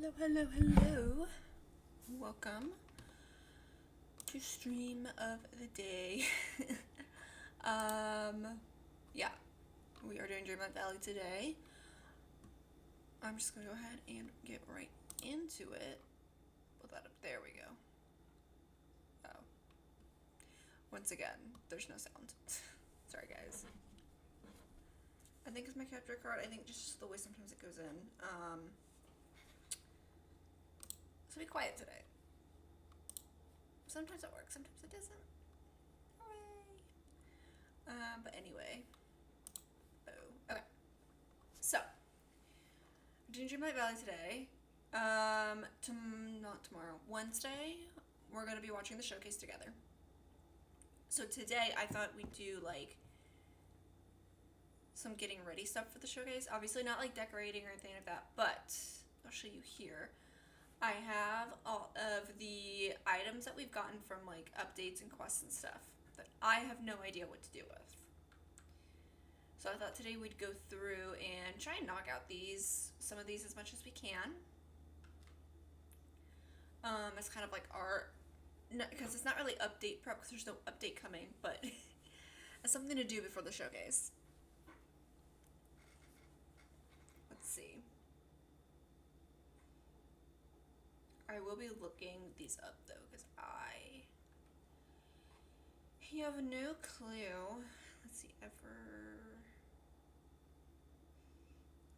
Hello. Welcome to stream of the day. Yeah, we are doing Dreamlight Valley today. I'm just gonna go ahead and get right into it. Put that up. There we go. Oh. Once again, there's no sound. Sorry, guys. I think it's my capture card. I think just the way sometimes it goes in. So be quiet today. Sometimes it works, sometimes it doesn't. Hooray! But anyway. Oh, okay. So, doing Dreamlight Valley today. Not tomorrow. Wednesday, we're gonna be watching the showcase together. So today, I thought we'd do like some getting ready stuff for the showcase. Obviously, not like decorating or anything like that, but I'll show you here. I have all of the items that we've gotten from like updates and quests and stuff that I have no idea what to do with. So I thought today we'd go through and try and knock out some of these as much as we can. It's kind of like our, because it's not really update prep because there's no update coming, but it's something to do before the showcase. Let's see. I will be looking these up though, because I have no clue. Let's see,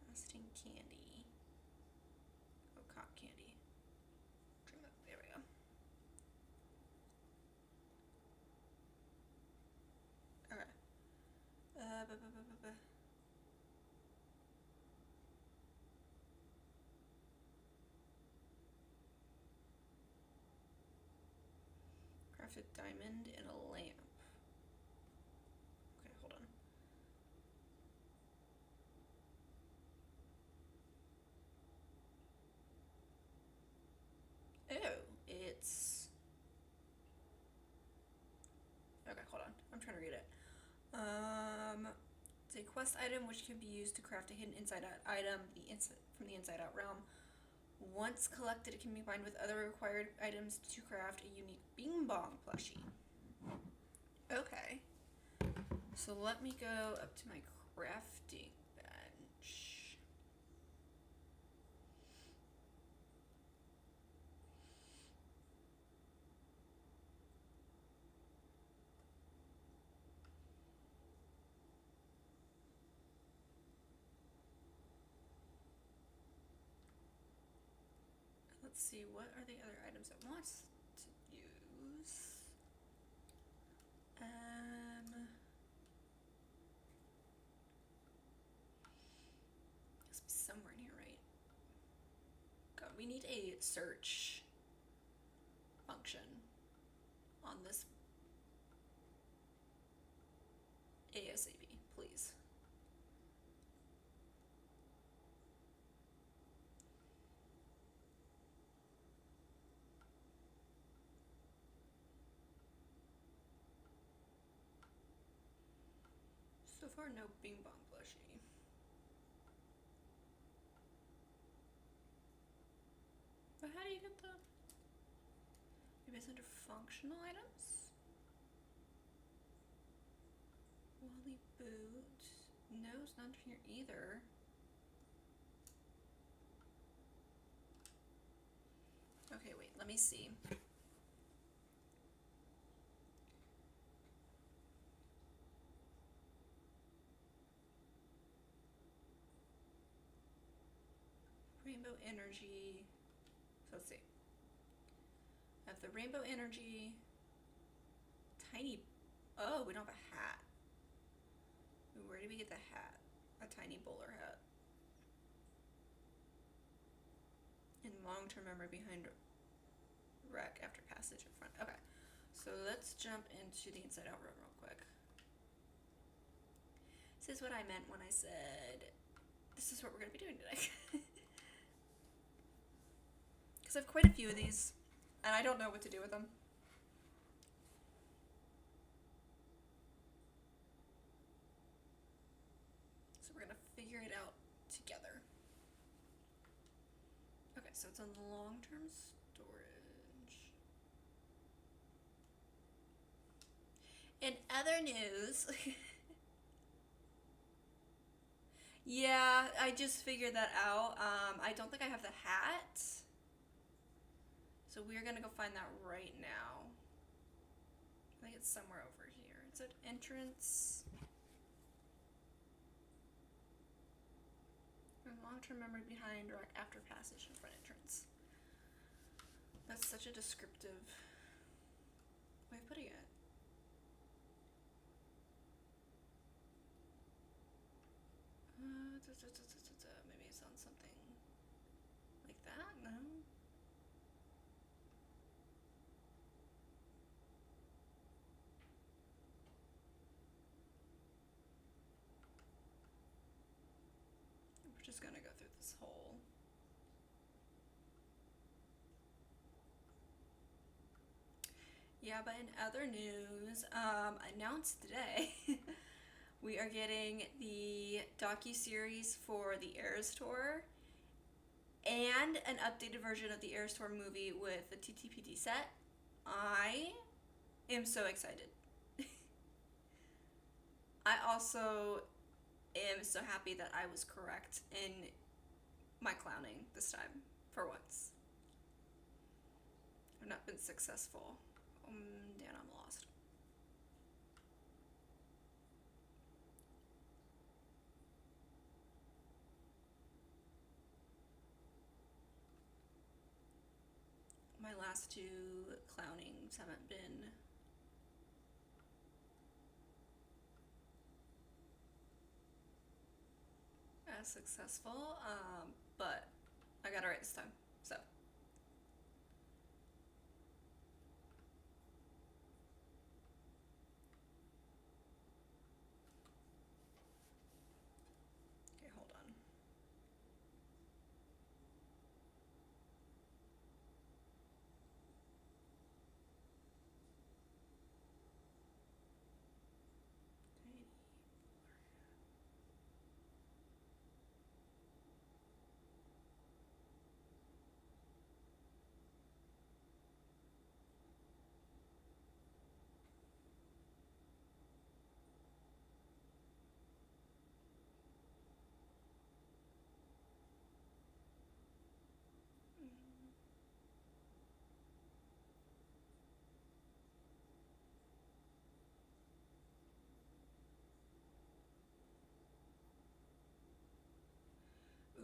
lasting candy. Oh, cotton candy. There we go. Okay. Crafted diamond and a lamp. Okay, hold on. Oh, it's... Okay, hold on. I'm trying to read it. It's a quest item which can be used to craft a hidden inside-out item from the inside-out realm. Once collected, it can be combined with other required items to craft a unique Bing Bong plushie. Okay. So let me go up to my crafting bench. Let's see, what are the other items it wants to use? Must be somewhere in here, right? God, we need a search function on this ASAP, please. So far, no Bing Bong plushie. But how do you get the... Maybe it's under functional items? Wally boot. No, it's not under here either. Okay, wait, let me see. Rainbow energy. So let's see. I have the rainbow energy. Tiny. Oh, we don't have a hat. Where did we get the hat? A tiny bowler hat. In long-term memory behind wreck after passage in front. Okay. So let's jump into the inside out room real quick. This is what I meant when I said this is what we're going to be doing today. Because I have quite a few of these, and I don't know what to do with them. So we're going to figure it out together. Okay, so so it's on the long-term storage. In other news, yeah, I just figured that out. I don't think I have the hat. So we're gonna go find that right now. I think it's somewhere over here. It's at entrance. Long-term memory behind, direct after passage in front entrance. That's such a descriptive way of putting it. Maybe it's on something like that? No? We're just gonna go through this whole. Yeah, but in other news, announced today, we are getting the docu-series for the Eras Tour and an updated version of the Eras Tour movie with the TTPD set. I am so excited. I also am so happy that I was correct in my clowning this time, for once. I've not been successful. Dan, I'm lost. My last two clownings haven't been as successful, but I got it right this time, so. Okay, hold on.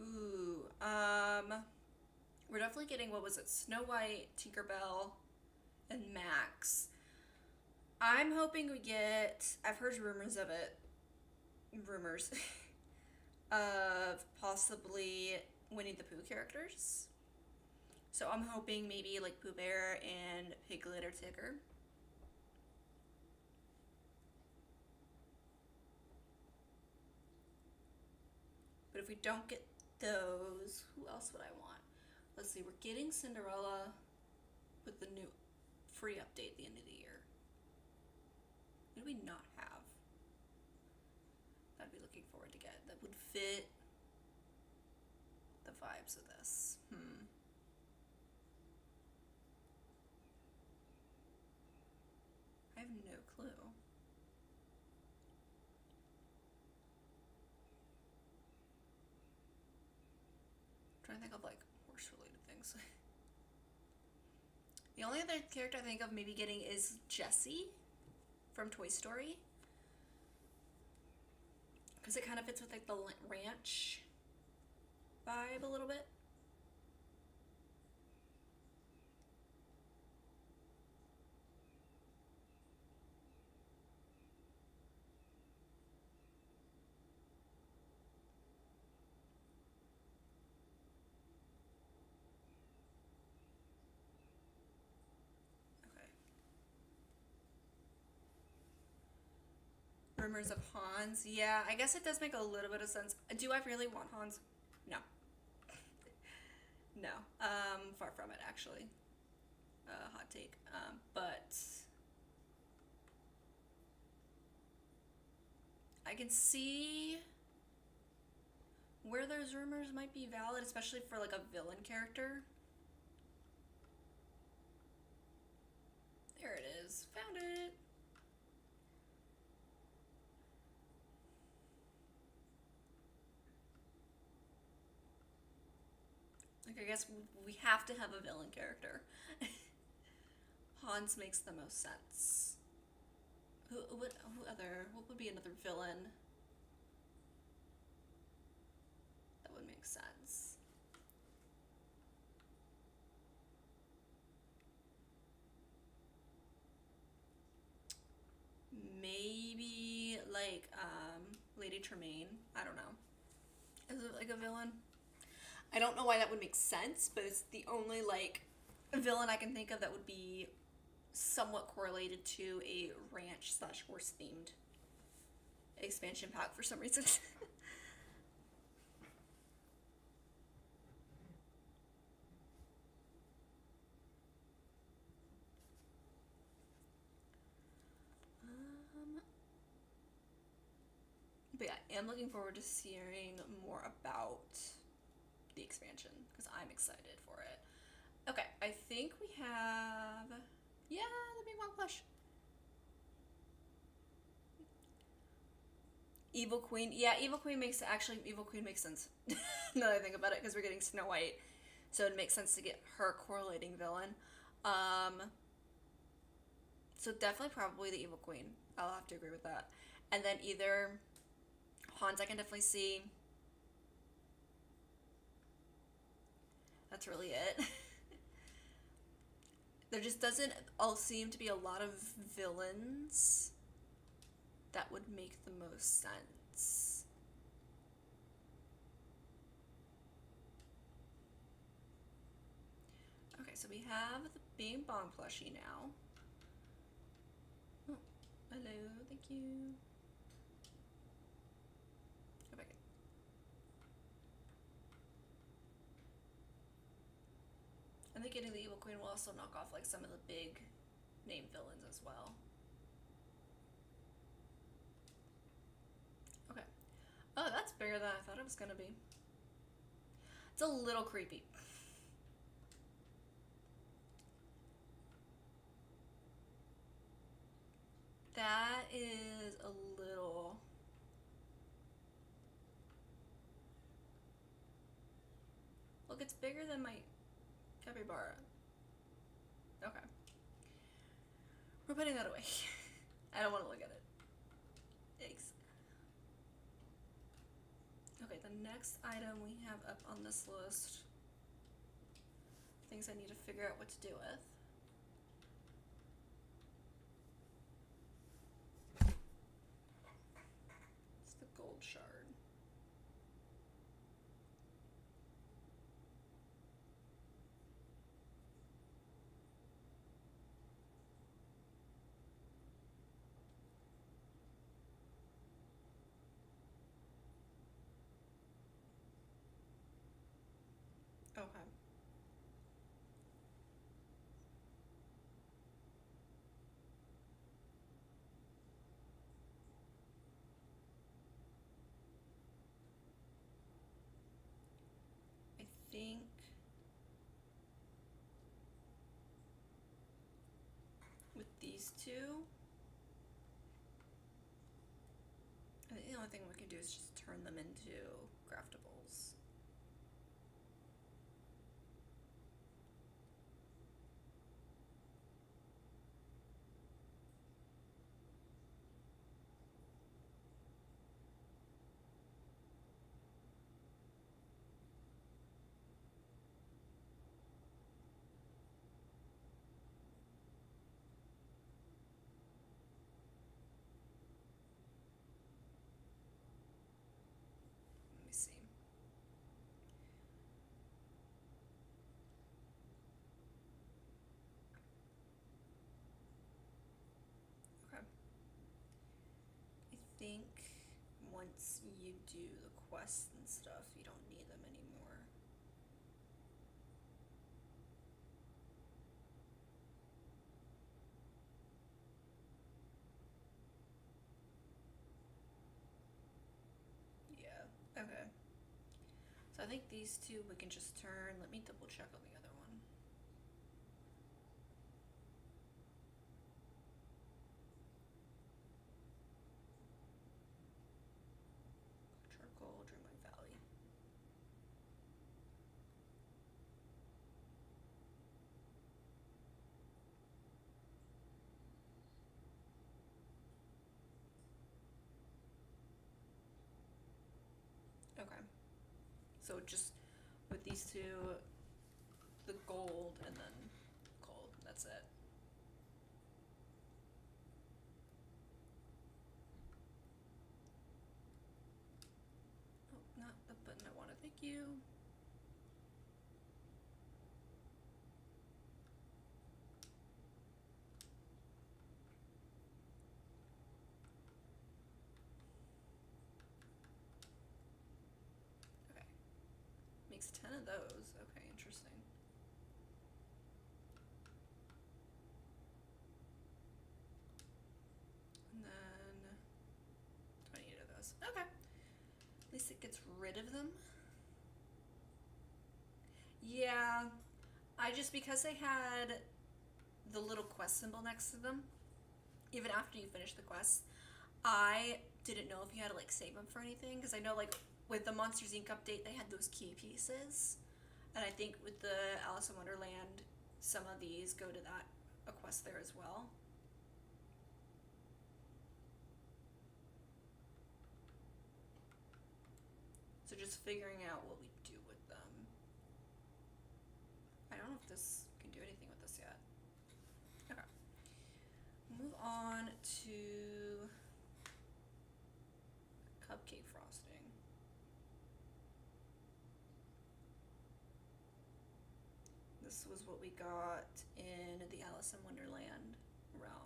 Ooh, we're definitely getting, what was it, Snow White, Tinkerbell, and Max. I'm hoping we get, I've heard rumors of it, of possibly Winnie the Pooh characters. So I'm hoping maybe like Pooh Bear and Piglet or Tigger. But if we don't get those, who else would I want? Let's see, we're getting Cinderella with the new free update at the end of the year. What do we not have? That I'd be looking forward to get. That would fit the vibes of this. I have no clue. I'm trying to think of like horse related things. The only other character I think of maybe getting is Jessie from Toy Story. Because it kind of fits with like the ranch vibe a little bit. Rumors of Hans. Yeah, I guess it does make a little bit of sense. Do I really want Hans? No. No. Far from it, actually. Hot take. But I can see where those rumors might be valid, especially for like a villain character. I guess we have to have a villain character. Hans makes the most sense. Who what would be another villain that would make sense? Maybe like Lady Tremaine. I don't know. Is it like a villain? I don't know why that would make sense, but it's the only like villain I can think of that would be somewhat correlated to a ranch slash horse themed expansion pack for some reason. But yeah, I am looking forward to hearing more about the expansion because I'm excited for it. Okay, I think we have, yeah, the big one plush. Evil Queen, yeah, Evil Queen makes sense. Now that I think about it, because we're getting Snow White, so it makes sense to get her correlating villain. So definitely probably the Evil Queen. I'll have to agree with that. And then either Hans, I can definitely see. That's really it. There just doesn't all seem to be a lot of villains that would make the most sense. Okay, so we have the Bing Bong plushie now. Oh, hello, thank you. Go back in. I think getting the Evil Queen will also knock off like some of the big name villains as well. Okay. Oh, that's bigger than I thought it was gonna be. It's a little creepy. That is a little... Look, it's bigger than my capybara. Okay. We're putting that away. I don't want to look at it. Yikes. Okay, the next item we have up on this list. Things I need to figure out what to do with. It's the gold shard. Okay. I think with these two, I think the only thing we can do is just turn them into craftables. Let me see. Okay. I think once you do the quests and stuff, you don't need them anymore. Yeah, okay. So I think these two we can just turn. Let me double check on the other one. Charcoal, Dreamlight Valley. So just with these two, the gold and then gold, that's it. Oh, not the button I wanted, thank you. Okay, makes 10 of those, okay, interesting. And then 28 of those, okay. At least it gets rid of them. Yeah, because they had the little quest symbol next to them, even after you finish the quest, I didn't know if you had to like save them for anything, because I know like with the Monsters Inc. update they had those key pieces, and I think with the Alice in Wonderland some of these go to that a quest there as well. So just figuring out what we do with them. I don't know if this can do anything with this yet. Okay. Move on to cupcake frosting. This was what we got in the Alice in Wonderland realm.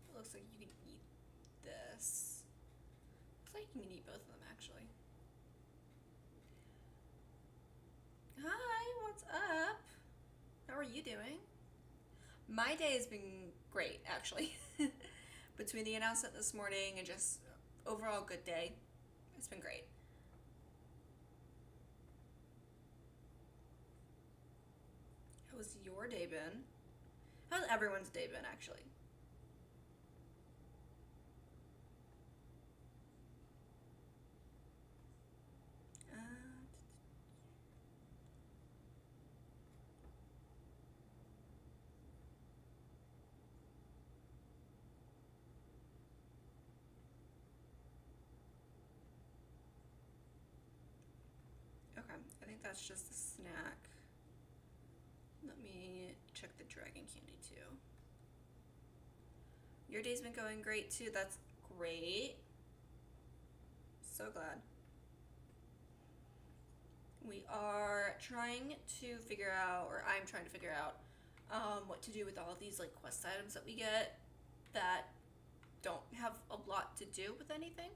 It looks like you can eat this. Looks like you can eat both of them actually. Hi, what's up? How are you doing? My day has been great actually. Between the announcement this morning and just overall good day, it's been great. How's your day been? How's everyone's day been actually? Okay, I think that's just a snack. Let me check the dragon candy too. Your day's been going great too. That's great. So glad. We are trying to figure out, or I'm trying to figure out, what to do with all these like quest items that we get that don't have a lot to do with anything.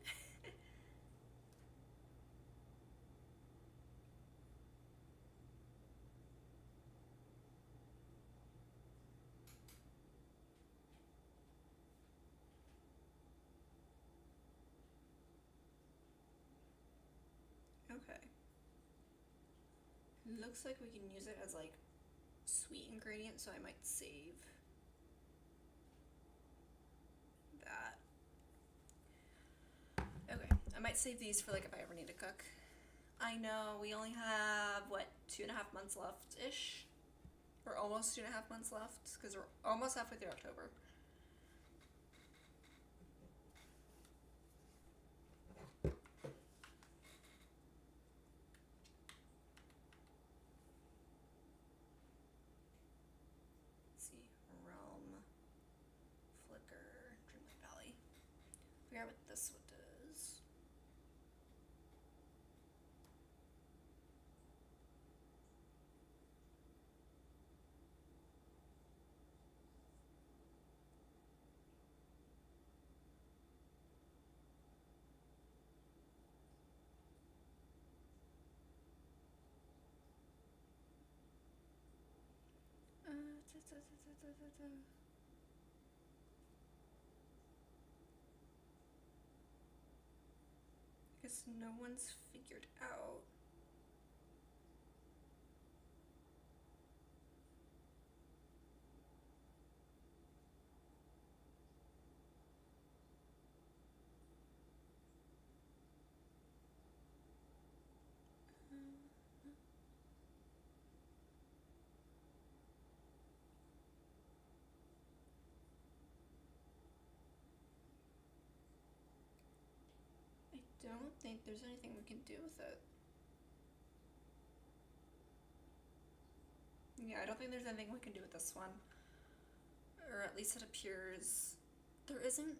Okay. Looks like we can use it as like sweet ingredient, so I might save that. Okay, I might save these for like if I ever need to cook. I know we only have what 2.5 months left ish, or almost 2.5 months left because we're almost halfway through October. Let's see, Realm, Flicker, Dreamlight Valley. Figure out what this one does. Guess no one's figured out. there's anything we can do with it. Yeah, I don't think there's anything we can do with this one. Or at least it appears there isn't.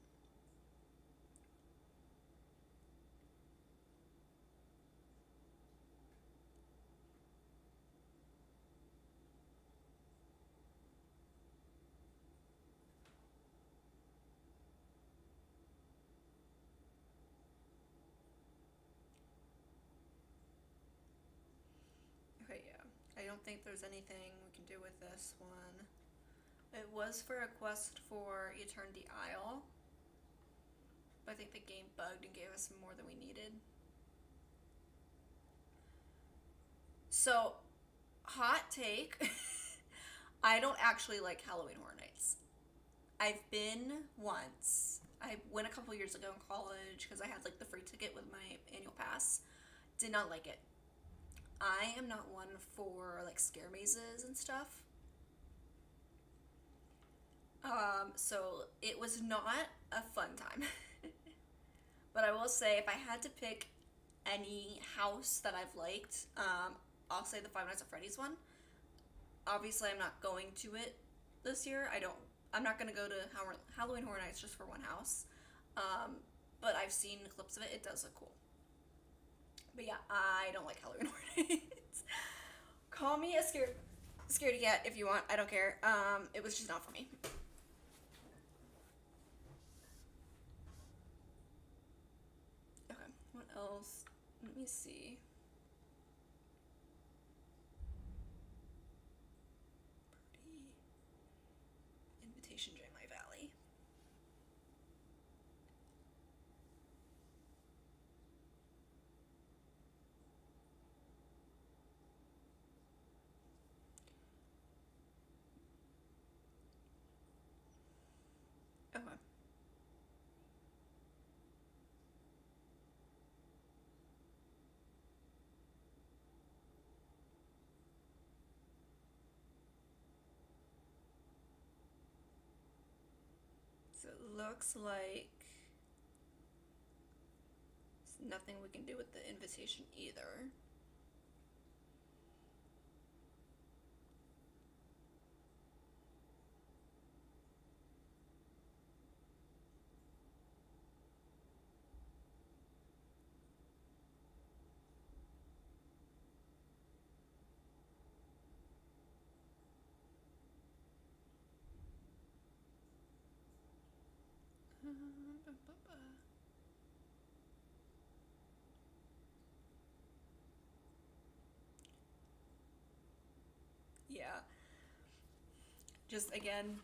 Okay, yeah. I don't think there's anything we can do with this one. It was for a quest for Eternity Isle, but I think the game bugged and gave us more than we needed. So, hot take. I don't actually like Halloween Horror Nights. I've been once. I went a couple years ago in college because I had like the free ticket with my annual pass. Did not like it. I am not one for like scare mazes and stuff. So it was not a fun time. But I will say, if I had to pick any house that I've liked, I'll say the Five Nights at Freddy's one. Obviously, I'm not going to it this year. I'm not gonna go to Halloween Horror Nights just for one house. But I've seen clips of it. It does look cool. But yeah, I don't like Halloween Horror Nights. Call me a scaredy cat if you want. I don't care. It was just not for me. Okay, what else? Let me see. Pretty Invitation Dreamlight Valley. Okay. So it looks like there's nothing we can do with the invitation either. Yeah. Just again,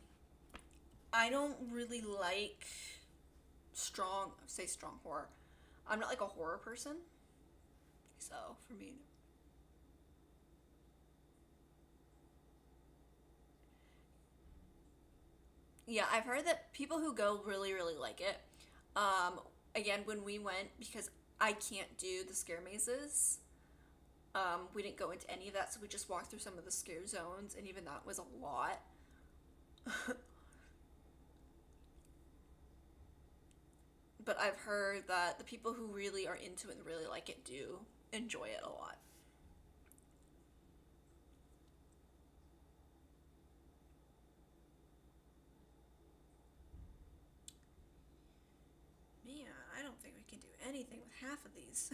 I don't really like strong horror. I'm not like a horror person. So for me, yeah, I've heard that people who go really, really like it. Um, Again, when we went, because I can't do the scare mazes, we didn't go into any of that, so we just walked through some of the scare zones, and even that was a lot. But I've heard that the people who really are into it and really like it do enjoy it a lot. Man, I don't think we can do anything with half of these.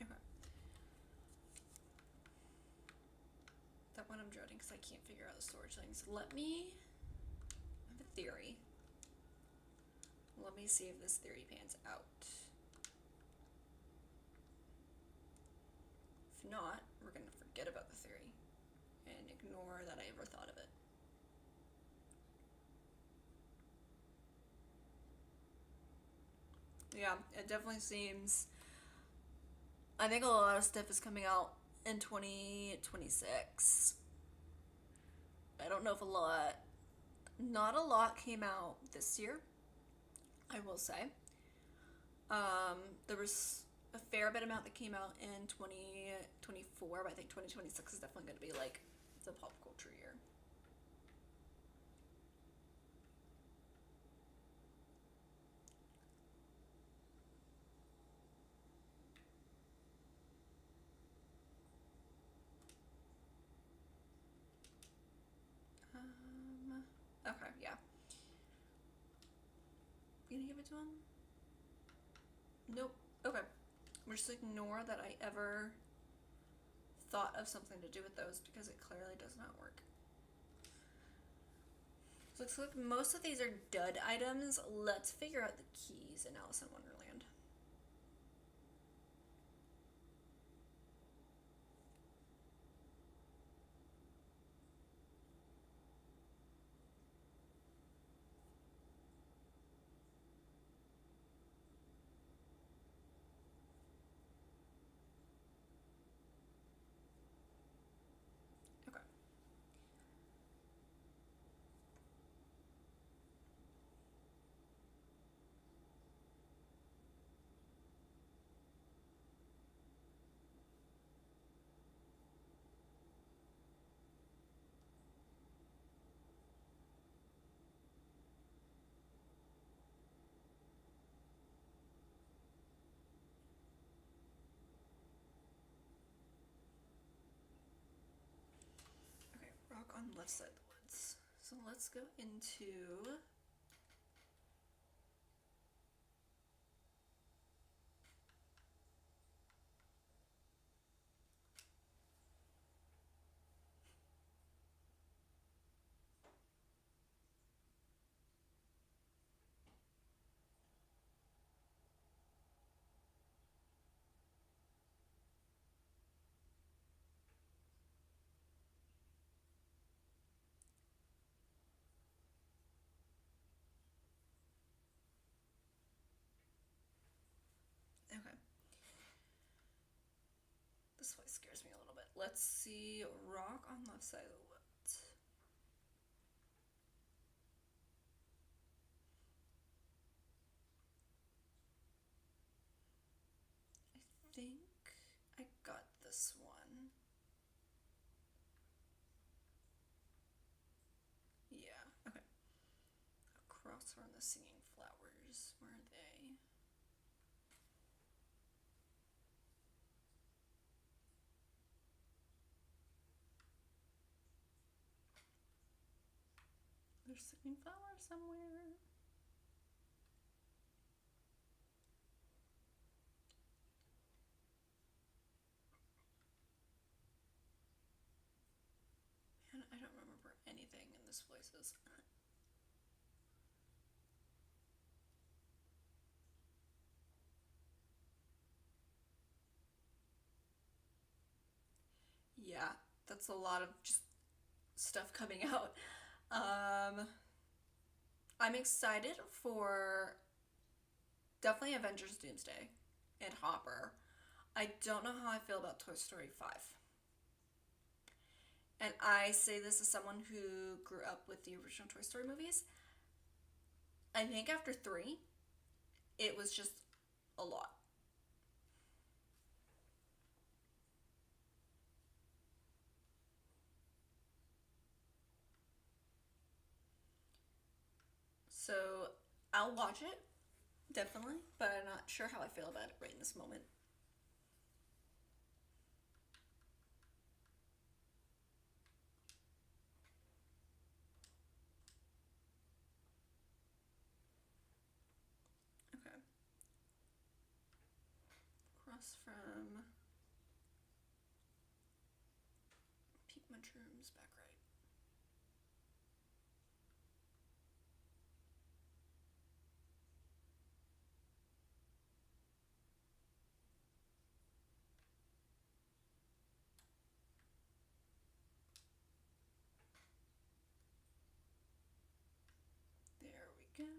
Okay. That one I'm dreading because I can't figure out the storage things. Let me I have a theory. Let me see if this theory pans out. If not, we're gonna forget about the theory and ignore that I ever thought of it. Yeah, it definitely seems. I think a lot of stuff is coming out in 2026. I don't know if a lot. Not a lot came out this year, I will say. There was a fair bit amount that came out in 2024, but I think 2026 is definitely going to be like the pop culture year. Okay, yeah. You gonna give it to him? Nope. Okay. We're just ignore that I ever thought of something to do with those because it clearly does not work. So looks like most of these are dud items. Let's figure out the keys in Alice in Wonderland. Okay. Okay, rock on the left side of the woods. So let's go into okay. This place scares me a little bit. Let's see rock on left side of the woods. I think I got this one. Yeah, okay. Across from the singing flowers. Where are they? There's singing flowers somewhere. Man, I don't remember anything in this places. Yeah, that's a lot of just stuff coming out. I'm excited for definitely Avengers Doomsday and Hopper. I don't know how I feel about Toy Story 5. And I say this as someone who grew up with the original Toy Story movies. I think after 3, it was just a lot. So I'll watch it, definitely, but I'm not sure how I feel about it right in this moment. Okay. Across from Peak Mushrooms, back right. There we go.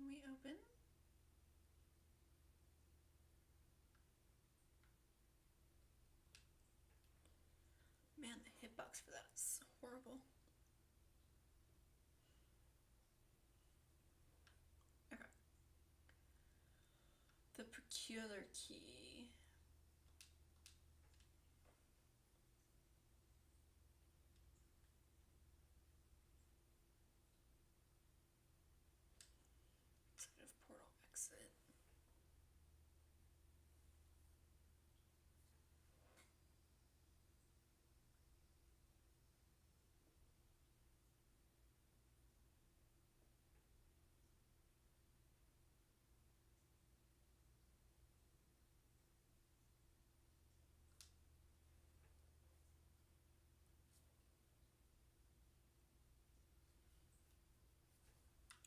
we open? Man, the hitbox for that is horrible. Okay. The peculiar key. Side of portal exit.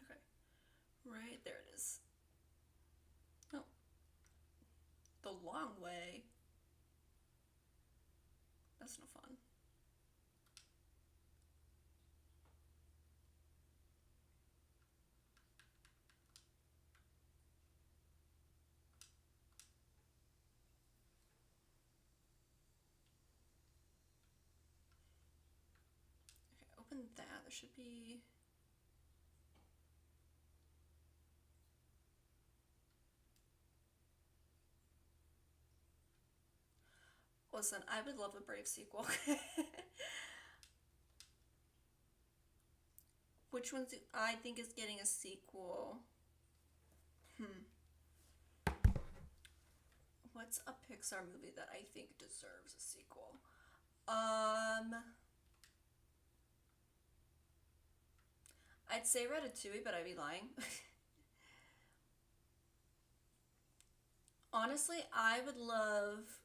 Okay. Right, there it is. Oh. The long way. That's no fun. Okay, open that. There should be... Listen, I would love a Brave sequel. Which one do I think is getting a sequel? What's a Pixar movie that I think deserves a sequel? I'd say Ratatouille, but I'd be lying. Honestly, I would love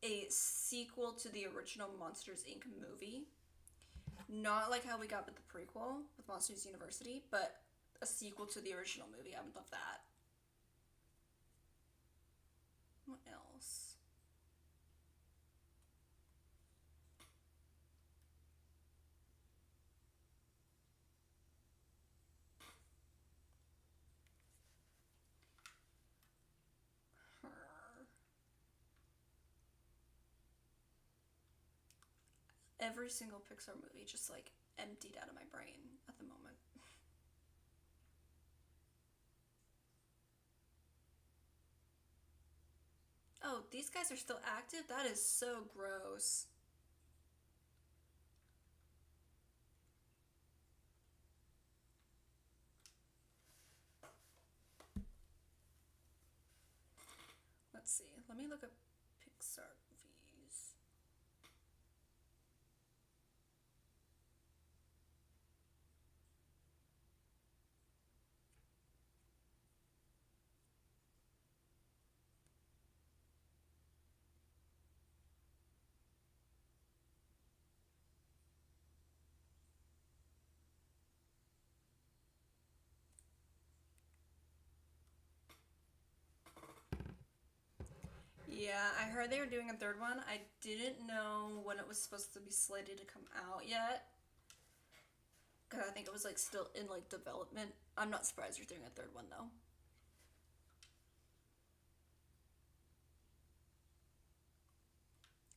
a sequel to the original Monsters Inc. movie. Not like how we got with the prequel with Monsters University, but a sequel to the original movie. I would love that. What else? Every single Pixar movie just like emptied out of my brain at the moment. Oh, these guys are still active? That is so gross. Let's see. Let me look up Pixar movies. Yeah, I heard they were doing a third one. I didn't know when it was supposed to be slated to come out yet. Because I think it was like still in like development. I'm not surprised you're doing a third one though.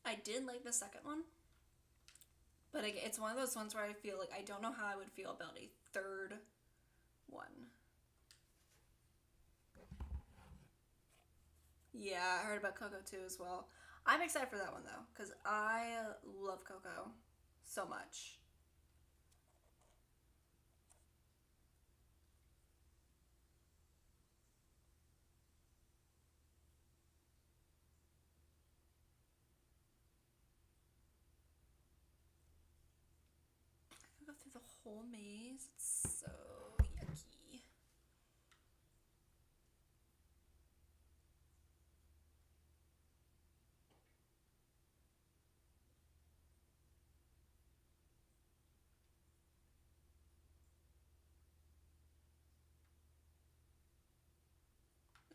I did like the second one. But it's one of those ones where I feel like I don't know how I would feel about a third one. Yeah, I heard about Coco too as well. I'm excited for that one though, because I love Coco so much. I go through the whole maze. It's so yucky.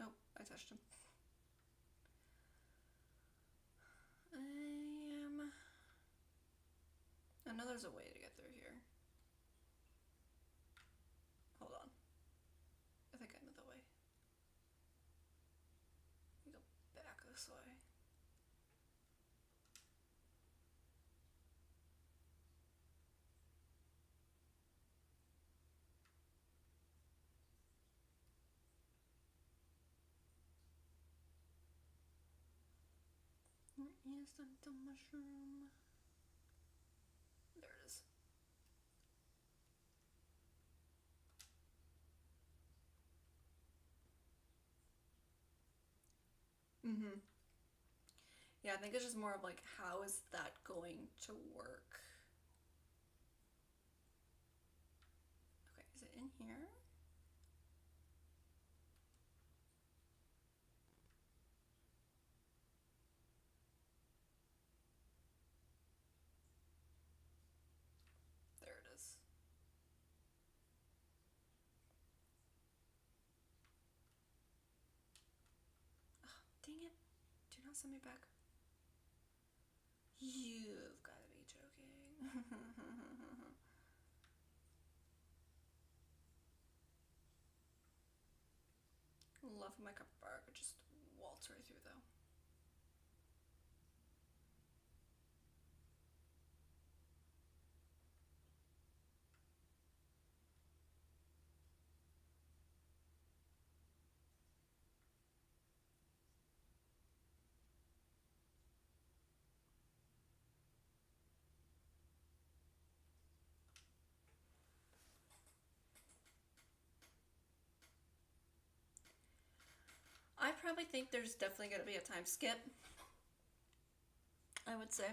Oh, I touched him. I know there's a way to get through here. Hold on. this way. Where is the mushroom? There it is. Yeah, I think it's just more of like, how is that going to work? Okay, is it in here? There it is. Oh, dang it. Do not send me back. You've got to be joking. Love my cup bar. I could just waltz right through though. I probably think there's definitely going to be a time skip. I would say.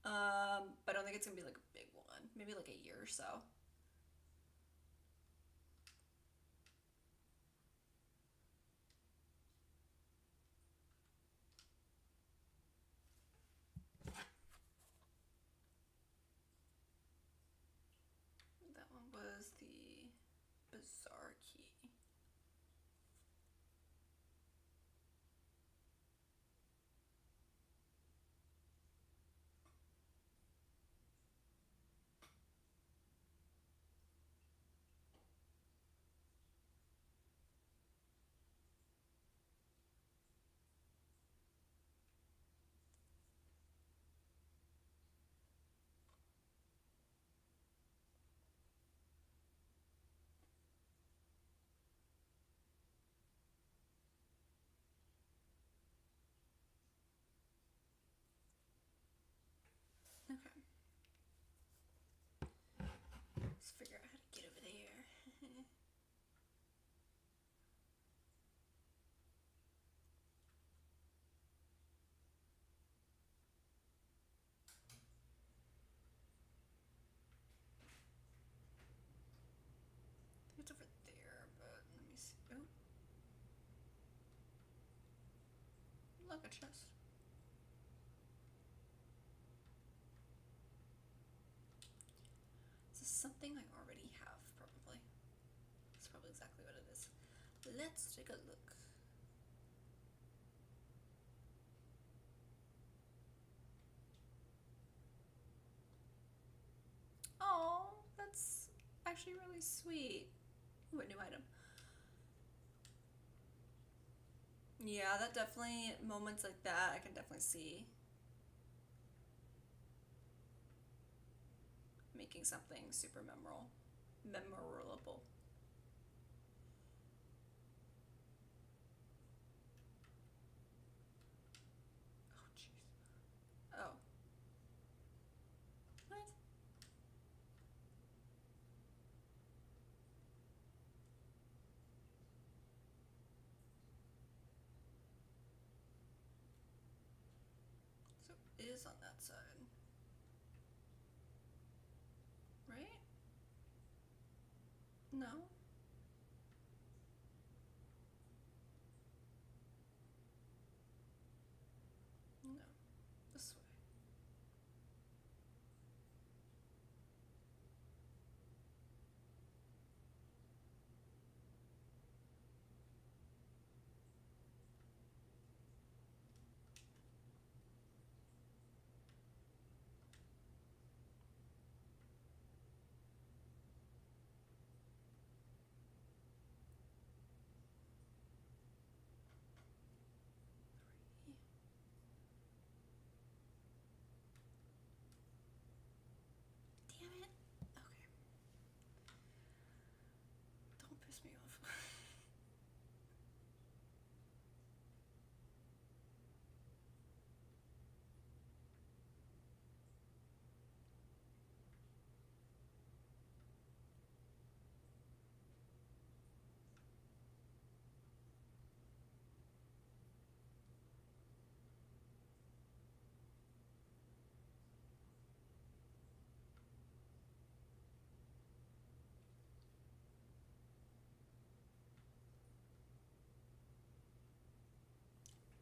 But I don't think it's going to be like a big one. Maybe like a year or so. That one was the bizarre key. Okay. Let's figure out how to get over there. It's over there, but let me see. Oh. Look, a chest. This is something I already have, probably. That's probably exactly what it is. Let's take a look. Oh, that's actually really sweet. Ooh, a new item. Yeah, that definitely, moments like that, I can definitely see making something super memorable. Oh, jeez. Oh. What? So it is on that side. Right? No? No. This way.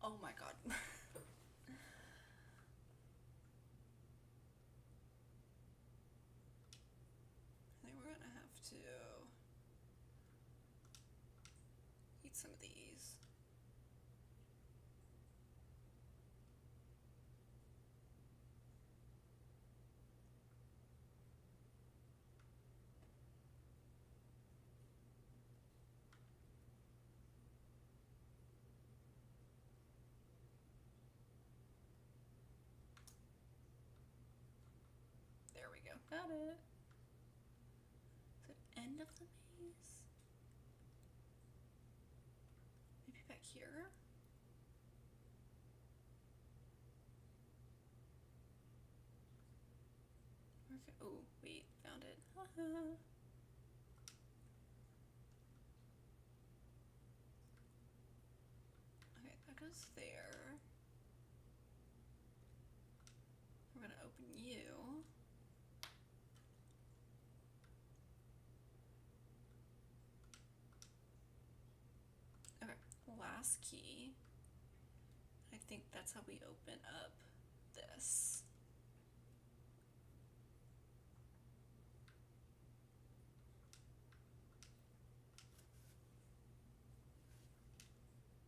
Oh my god. I think we're gonna have to eat some of these. There we go. Got it. Is it end of the maze? Maybe back here? Okay. Oh, wait. Found it. Okay, that goes there. We're gonna open you. Okay, last key. I think that's how we open up this.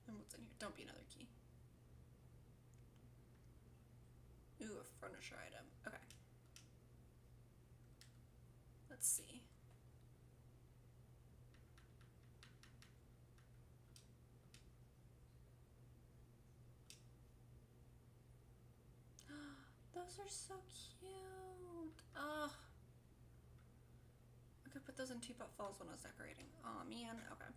And what's in here? Don't be another key. Ooh, a furniture item. Okay. Let's see. Those are so cute. Oh. I could put those in Teapot Falls when I was decorating. Oh man, okay.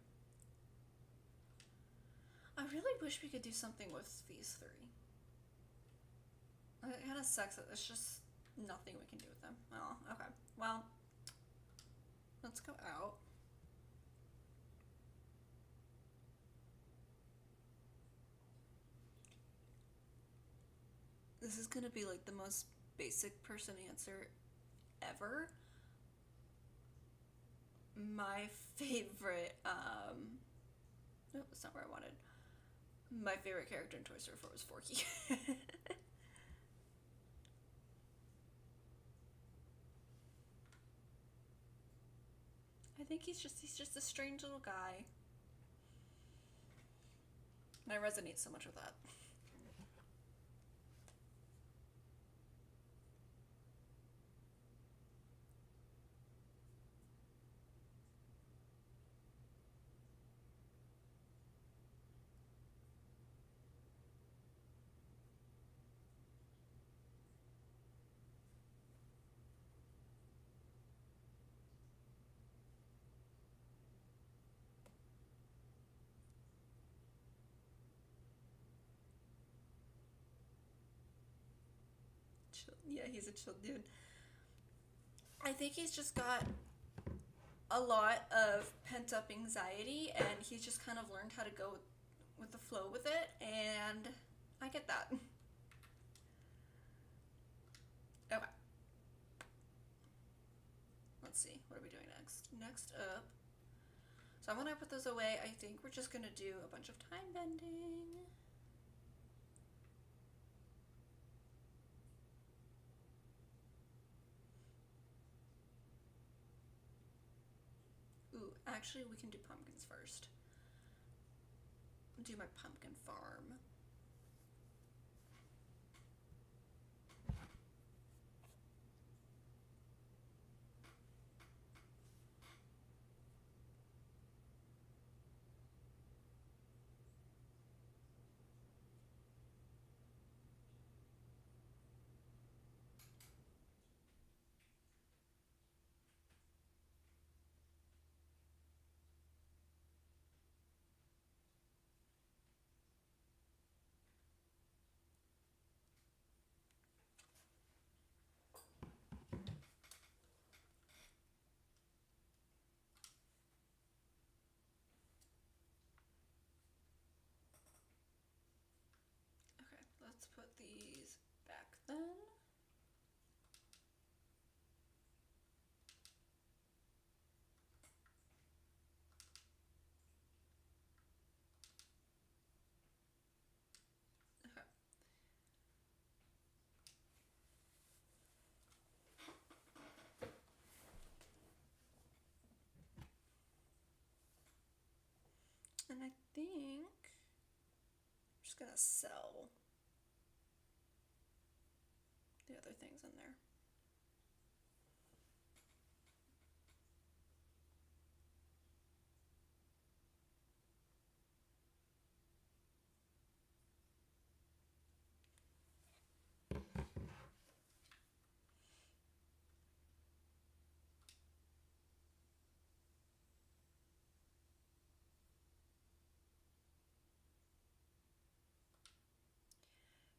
I really wish we could do something with these three. It kind of sucks that there's just nothing we can do with them. Oh, okay. Well, let's go out. This is gonna be like the most basic person answer ever. My favorite, no, that's not where I wanted. My favorite character in Toy Story 4 was Forky. I think he's just a strange little guy. And I resonate so much with that. Chill. Yeah, he's a chill dude. I think he's just got a lot of pent up anxiety and he's just kind of learned how to go with the flow with it, and I get that. Okay. Let's see. What are we doing next? Next up. So I want to put those away. I think we're just going to do a bunch of time bending. Ooh, actually, we can do pumpkins first. Do my pumpkin farm. I think I'm just gonna sell the other things in there.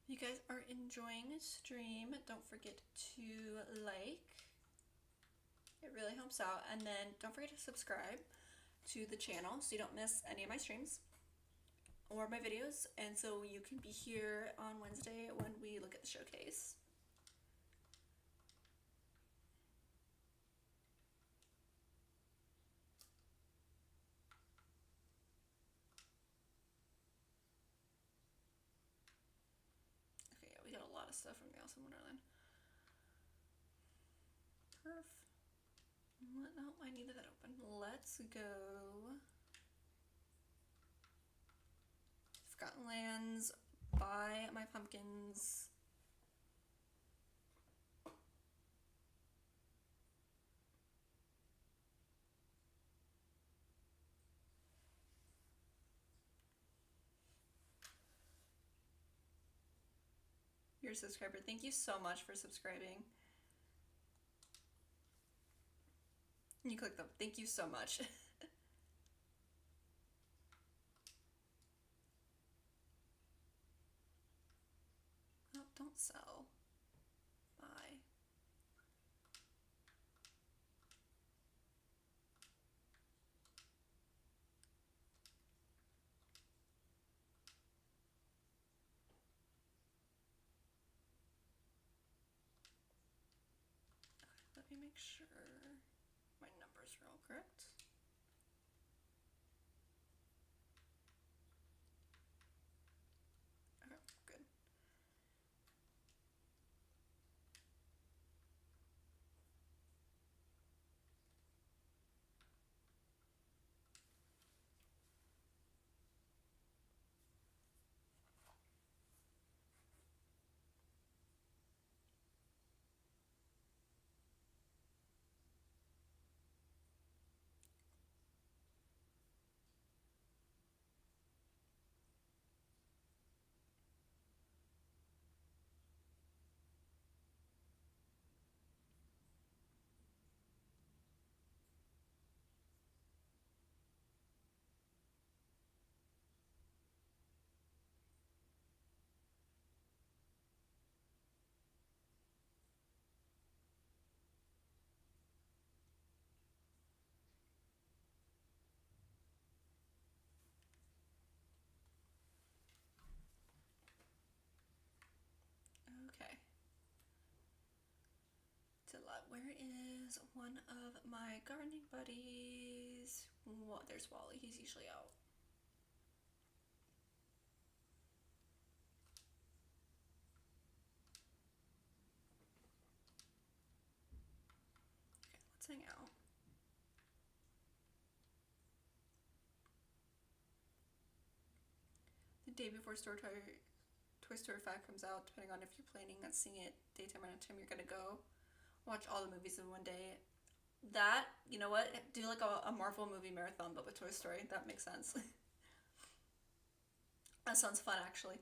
If you guys are enjoying the stream, don't forget to like. It really helps out. And then don't forget to subscribe to the channel so you don't miss any of my streams or my videos. And so you can be here on Wednesday when we look at the showcase. Okay, yeah, we got a lot of stuff from the Alice in Wonderland. Perf. No, I needed that open. Let's go. Forgotten Lands. Buy my pumpkins. You're a subscriber. Thank you so much for subscribing. You click them. Thank you so much. Oh, don't sell. Buy. Okay, let me make sure my numbers are all correct. Okay, good. Okay. Where is one of my gardening buddies? Well, there's Wally. He's usually out. Okay, let's hang out. The day before Toy Story 5 comes out, depending on if you're planning on seeing it daytime or nighttime, you're gonna go watch all the movies in one day. That, you know what? Do like a Marvel movie marathon, but with Toy Story. That makes sense. That sounds fun, actually.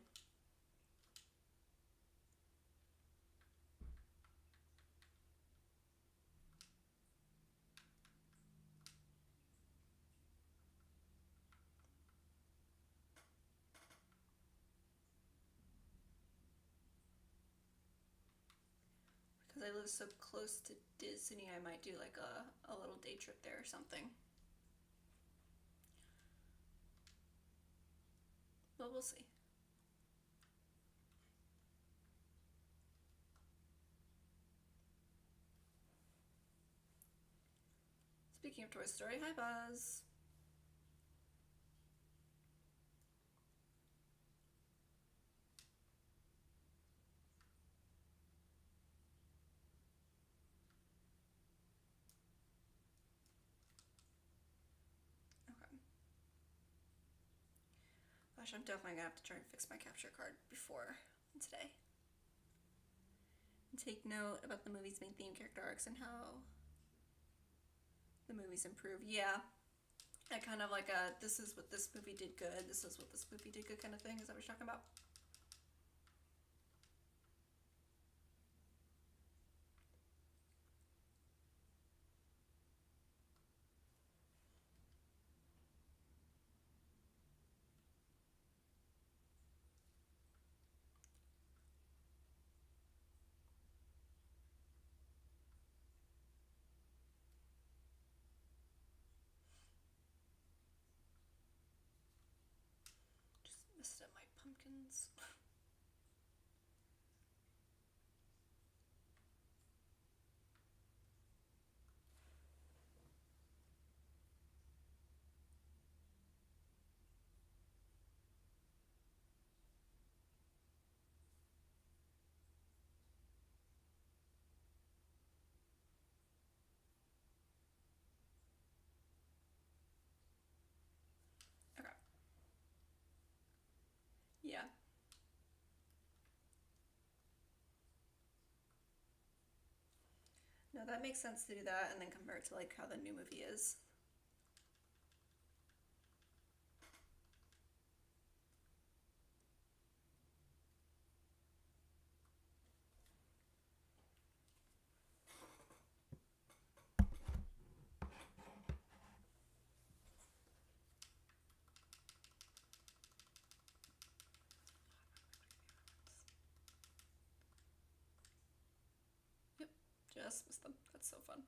Because I live so close to Disney, I might do like a little day trip there or something. But we'll see. Speaking of Toy Story, hi Buzz. Okay. Gosh, I'm definitely gonna have to try and fix my capture card before today. And take note about the movie's main theme, character arcs, and how the movies improve. Yeah. I kind of like a, this is what this movie did good, this is what this movie did good kind of thing. Is that what you're talking about? Just messed up my pumpkins. Okay. Yeah. No, that makes sense to do that and then compare it to like how the new movie is. Yep, just missed them. That's so fun.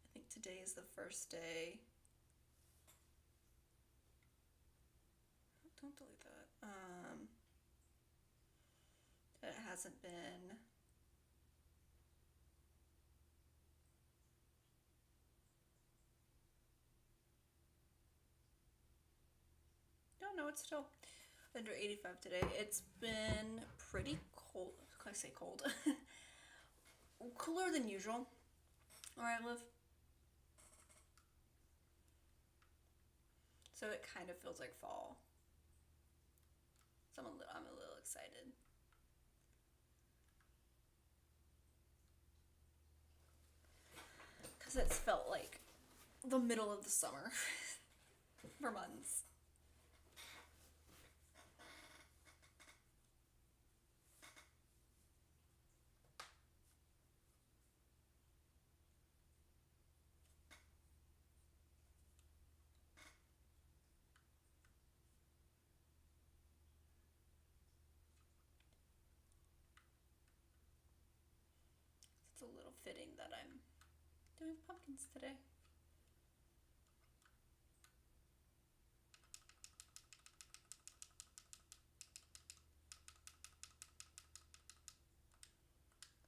I think today is the first day. Don't delete that. It hasn't been. No, it's still under 85 today. It's been pretty cold. I say cold. Cooler than usual where I live. So it kind of feels like fall. So I'm a little excited. Because it's felt like the middle of the summer for months. It's a little fitting that I'm doing pumpkins today.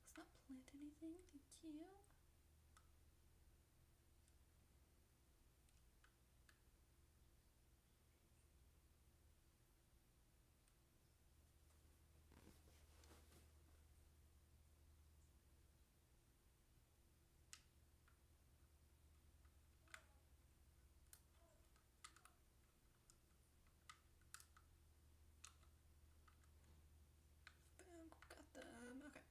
Let's not plant anything. Thank you. Boom, got them. Okay.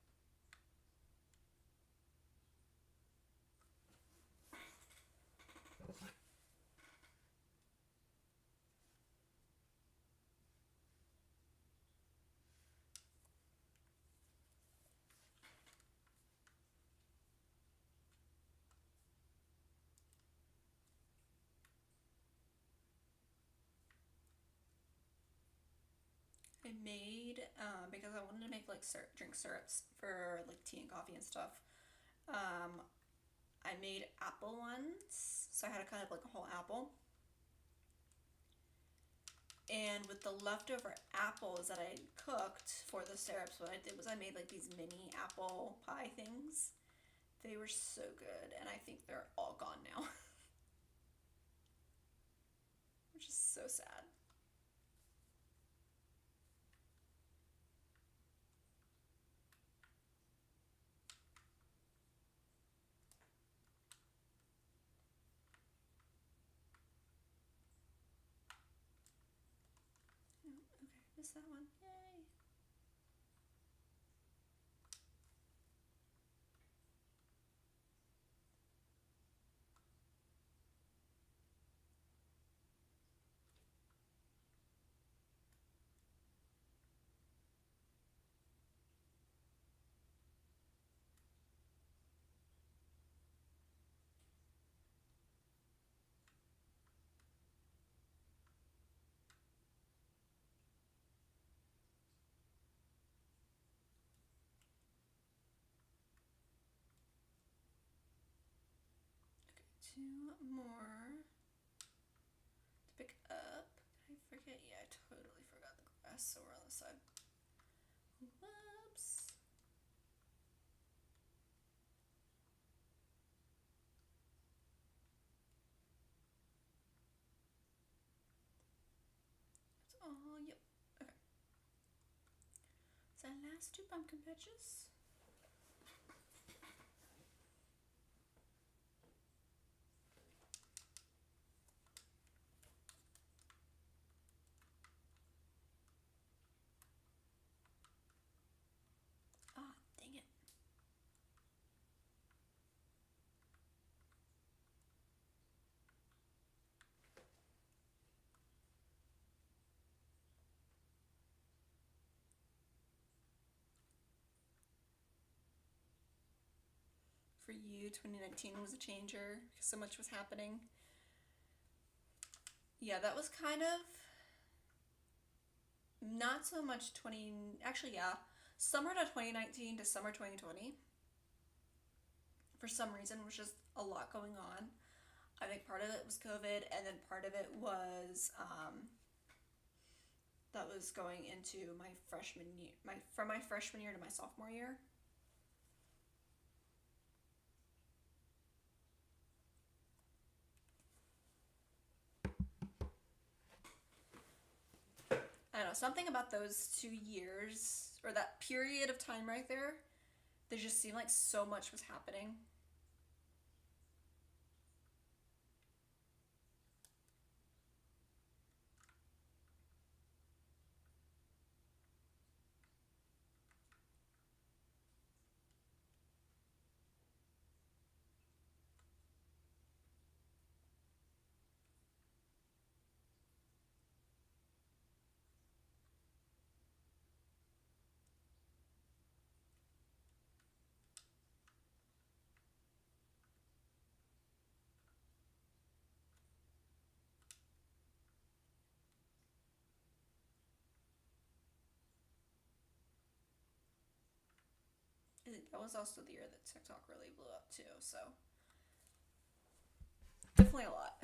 I made, because I wanted to make like drink syrups for like tea and coffee and stuff. I made apple ones, so I had a kind of like a whole apple. And with the leftover apples that I cooked for the syrups, what I did was I made like these mini apple pie things. They were so good, and I think they're all gone now. Which is so sad. Oh, okay, missed that one. Yay! Okay, two more to pick up. Did I forget? Yeah, I totally forgot the grass, so we're on the side. Whoops. Oh, yep. Okay. So last two pumpkin patches. Ah, dang it. For you, 2019 was a changer because so much was happening. Yeah, that was kind of not so much summer to 2019 to summer 2020. For some reason, was just a lot going on. I think part of it was COVID, and then part of it was that was going into my freshman year, from my freshman year to my sophomore year. I don't know, something about those 2 years, or that period of time right there, they just seemed like so much was happening. I think that was also the year that TikTok really blew up too, so definitely a lot.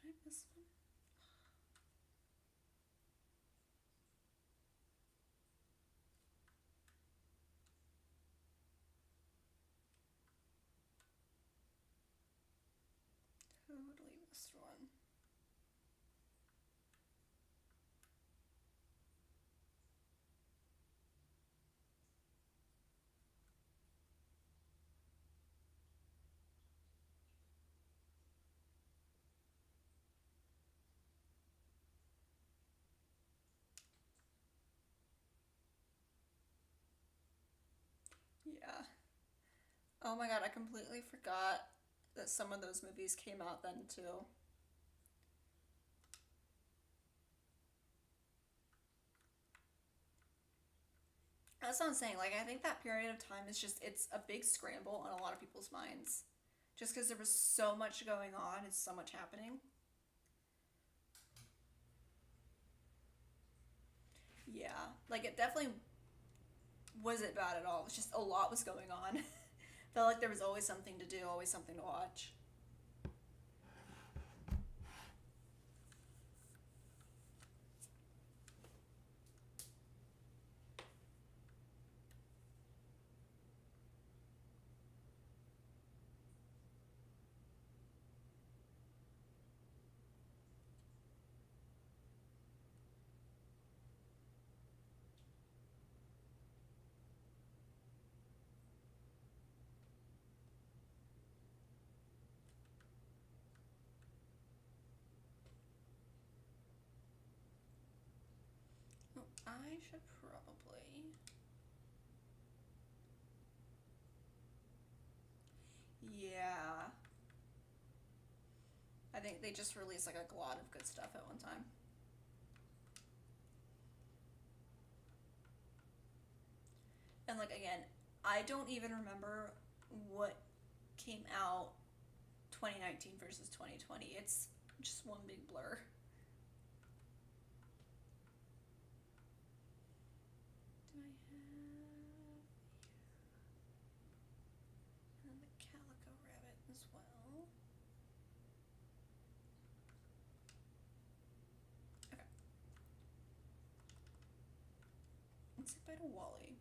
Did I miss one? Totally missed one. Yeah. Oh my god, I completely forgot that some of those movies came out then too. That's what I'm saying. Like, I think that period of time is just, it's a big scramble on a lot of people's minds. Just because there was so much going on and so much happening. Like, it definitely wasn't bad at all. It was just a lot was going on. Felt like there was always something to do, always something to watch. Oh, I should probably... Yeah. I think they just released like a lot of good stuff at one time. And like, again, I don't even remember what came out 2019 versus 2020. It's just one big blur. Do I have... And the Calico Rabbit as well. Okay. Let's say bye to Wally.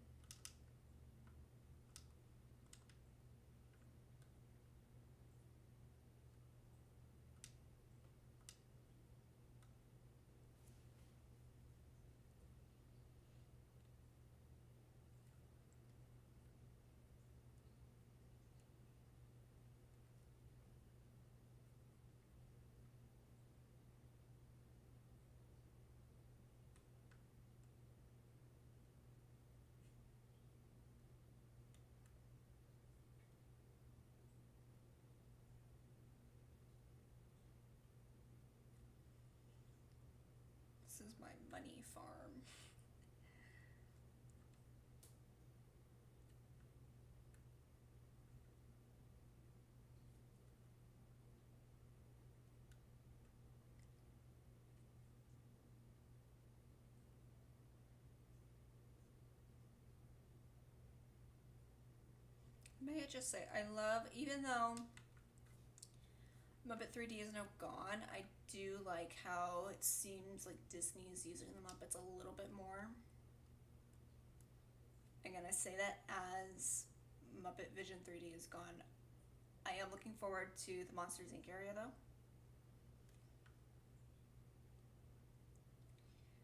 This is my money farm. May I just say, I love, even though Muppet 3D is now gone, I do like how it seems like Disney is using the Muppets a little bit more. Again, I say that as Muppet Vision 3D is gone. I am looking forward to the Monsters Inc. area though.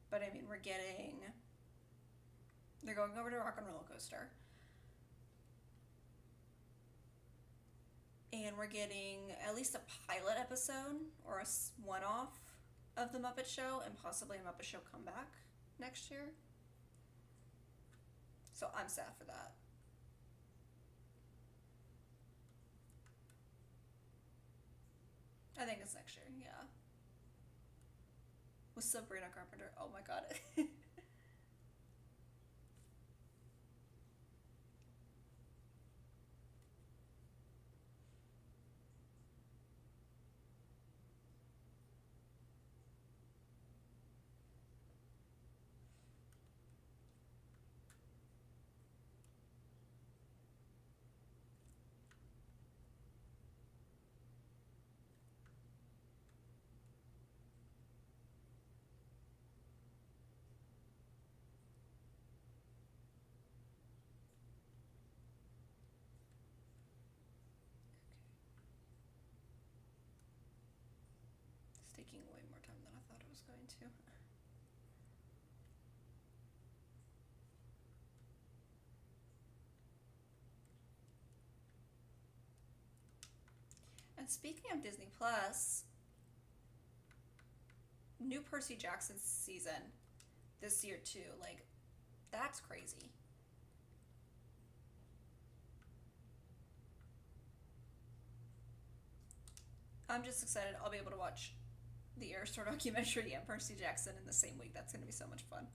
But I mean, we're getting... They're going over to Rock and Roller Coaster. And we're getting at least a pilot episode or a one-off of the Muppet Show and possibly a Muppet Show comeback next year. So I'm sad for that. I think it's next year, yeah. With Sabrina Carpenter. Oh my god. It's taking way more time than I thought it was going to. And speaking of Disney Plus, new Percy Jackson season this year too. Like, that's crazy. I'm just excited I'll be able to watch the Air Store documentary and Percy Jackson in the same week. That's going to be so much fun.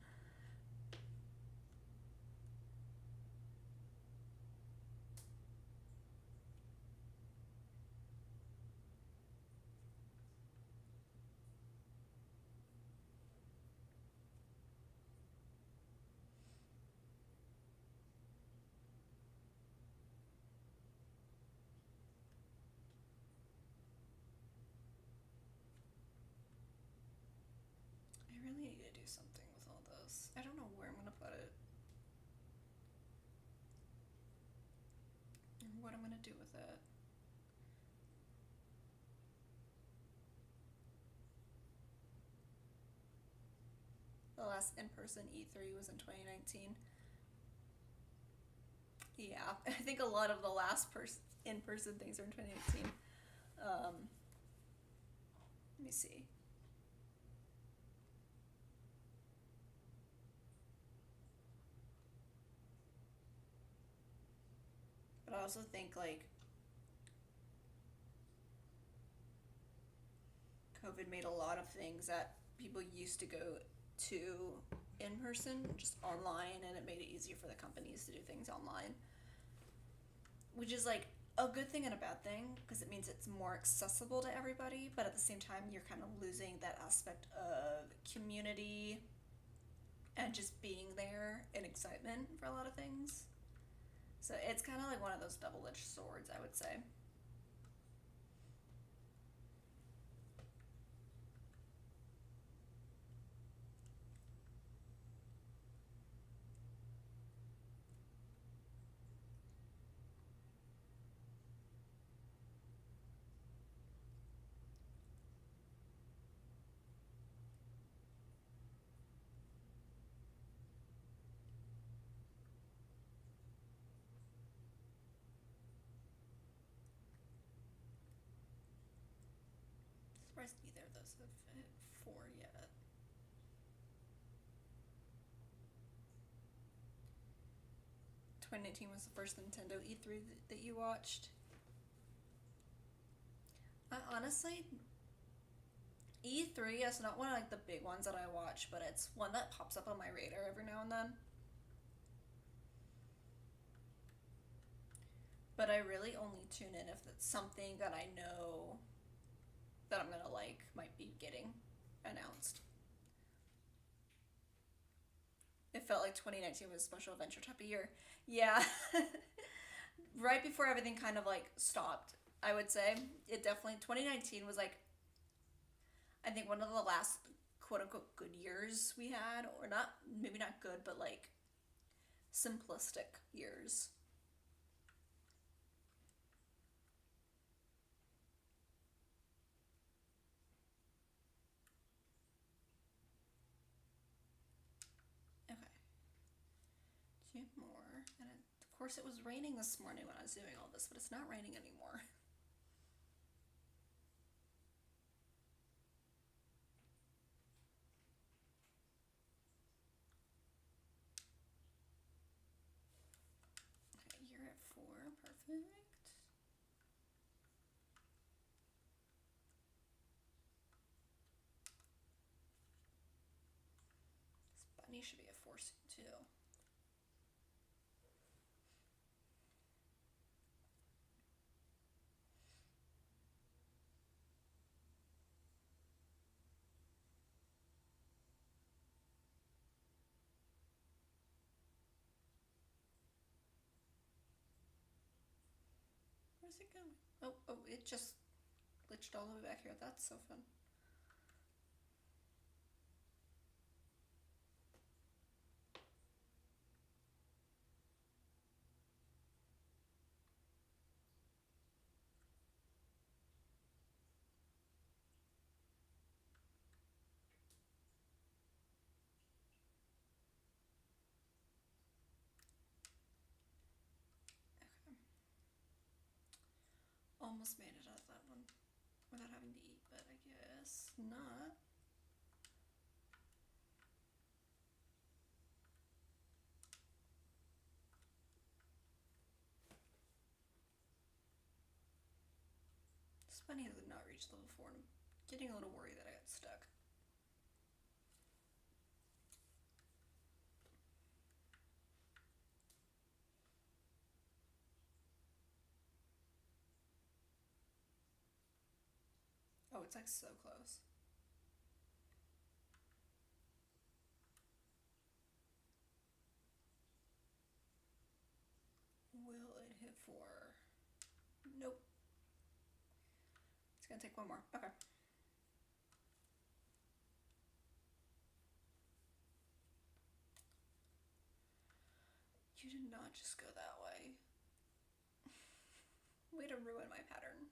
do with it. The last in-person E3 was in 2019. Yeah, I think a lot of the last in-person things are in 2018. Let me see. But I also think like COVID made a lot of things that people used to go to in person just online, and it made it easier for the companies to do things online, which is like a good thing and a bad thing because it means it's more accessible to everybody, but at the same time you're kind of losing that aspect of community and just being there and excitement for a lot of things. So it's kind of like one of those double-edged swords, I would say. Surprised neither of those have hit 4 yet. "2019 was the first Nintendo E3 that you watched?" I honestly, E3 is not one of like the big ones that I watch, but it's one that pops up on my radar every now and then. But I really only tune in if it's something that I know that I'm gonna like might be getting announced. It felt like 2019 was a special adventure type of year. Yeah. Right before everything kind of like stopped, I would say. It definitely, 2019 was like, I think one of the last quote unquote good years we had, or not, maybe not good, but like simplistic years. Okay. Two more. And of course, it was raining this morning when I was doing all this, but it's not raining anymore. Okay, you're at 4. Perfect. This bunny should be at 4 soon, too. Where's it going? Oh, it just glitched all the way back here. That's so fun. Okay. Almost made it out of that one without having to eat, but I guess not. It's funny I did not reach level 4, and I'm getting a little worried that I got stuck. Oh, it's like so close. Will it hit 4? Nope. It's gonna take one more. Okay. You did not just go that way. Way to ruin my pattern.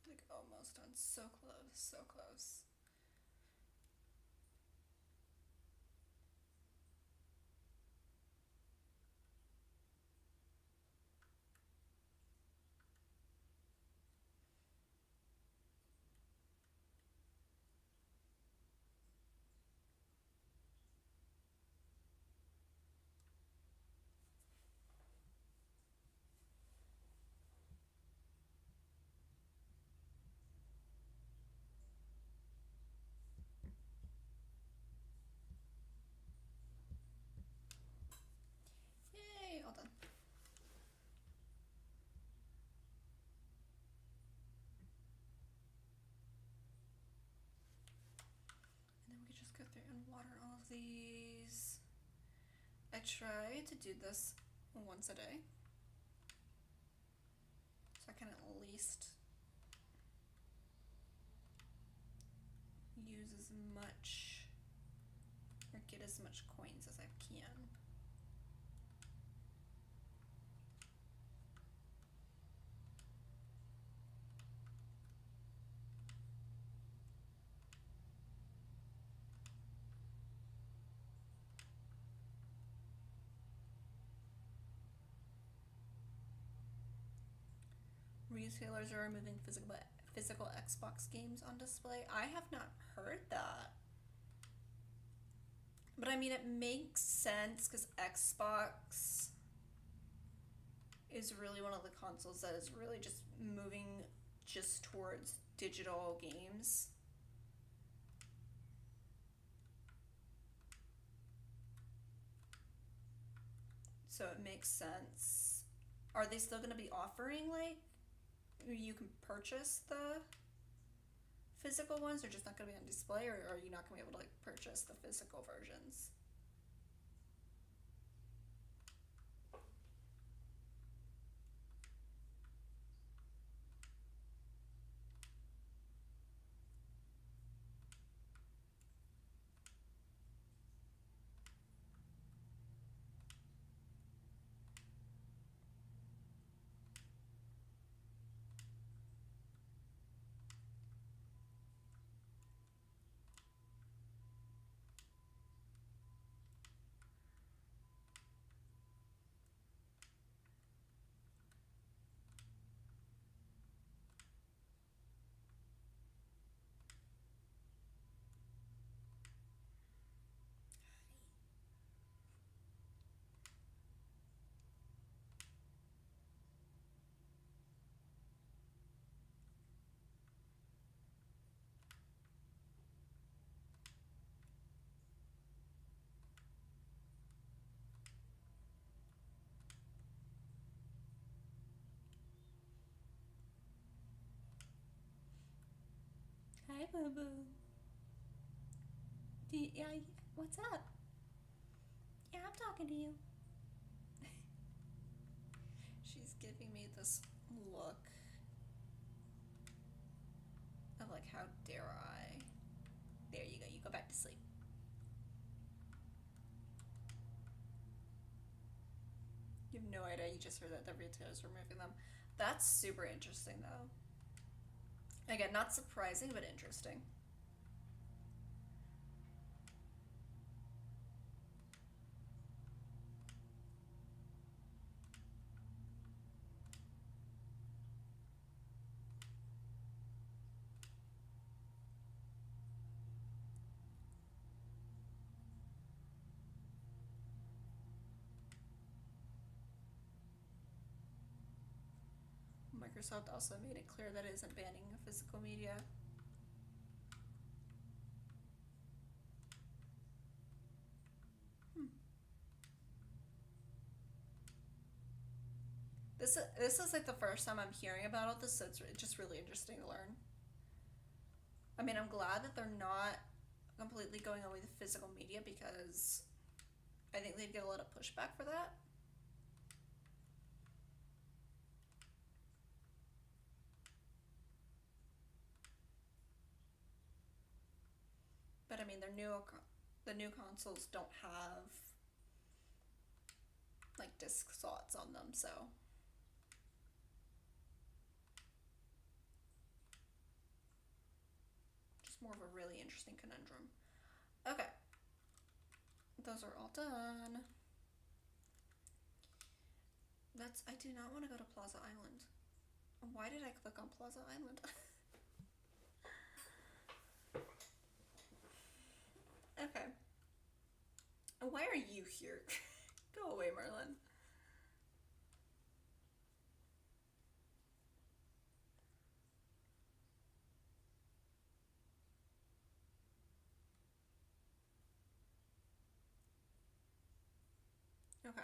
Like almost done. So close, so close. Yay, all done. And then we can just go through and water all of these. I try to do this once a day, so I can at least use as much or get as much coins as I can. Retailers are removing physical Xbox games on display. I have not heard that. But I mean, it makes sense because Xbox is really one of the consoles that is really just moving just towards digital games. So it makes sense. Are they still going to be offering, like, you can purchase the physical ones? They're just not going to be on display, or are you not going to be able to, like, purchase the physical versions? Hi, boo boo. Yeah, what's up? Yeah, I'm talking to you. She's giving me this look of like, how dare I? There you go. You go back to sleep. You have no idea. You just heard that the retailers were removing them. That's super interesting, though. Again, not surprising, but interesting. Microsoft also made it clear that it isn't banning physical media. This is like the first time I'm hearing about all this, so it's just really interesting to learn. I mean, I'm glad that they're not completely going away with physical media, because I think they'd get a lot of pushback for that. But I mean, the new consoles don't have like disc slots on them, so just more of a really interesting conundrum. Okay, those are all done. I do not want to go to Plaza Island. Why did I click on Plaza Island? Okay. Why are you here? Go away, Merlin. Okay.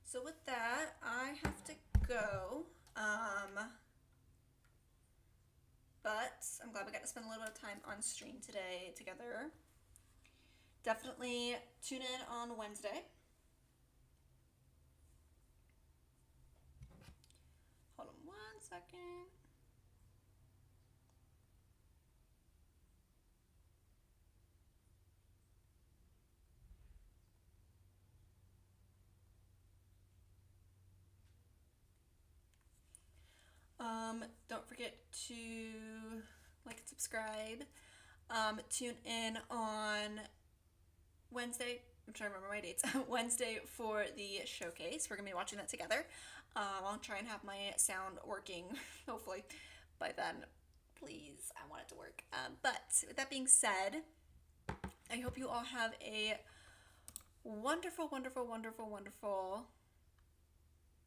So with that, I have to go. But I'm glad we got to spend a little bit of time on stream today together. Definitely tune in on Wednesday. Hold on 1 second. Don't forget to like and subscribe. Tune in on Wednesday. I'm trying to remember my dates. Wednesday for the showcase. We're gonna be watching that together. I'll try and have my sound working, hopefully, by then. Please, I want it to work. But with that being said, I hope you all have a wonderful, wonderful, wonderful, wonderful.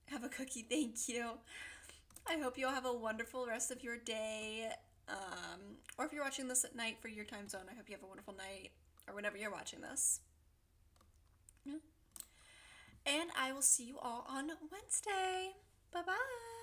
Have a cookie, thank you. I hope you all have a wonderful rest of your day. Or if you're watching this at night for your time zone, I hope you have a wonderful night, or whenever you're watching this. Yeah. And I will see you all on Wednesday. Bye-bye.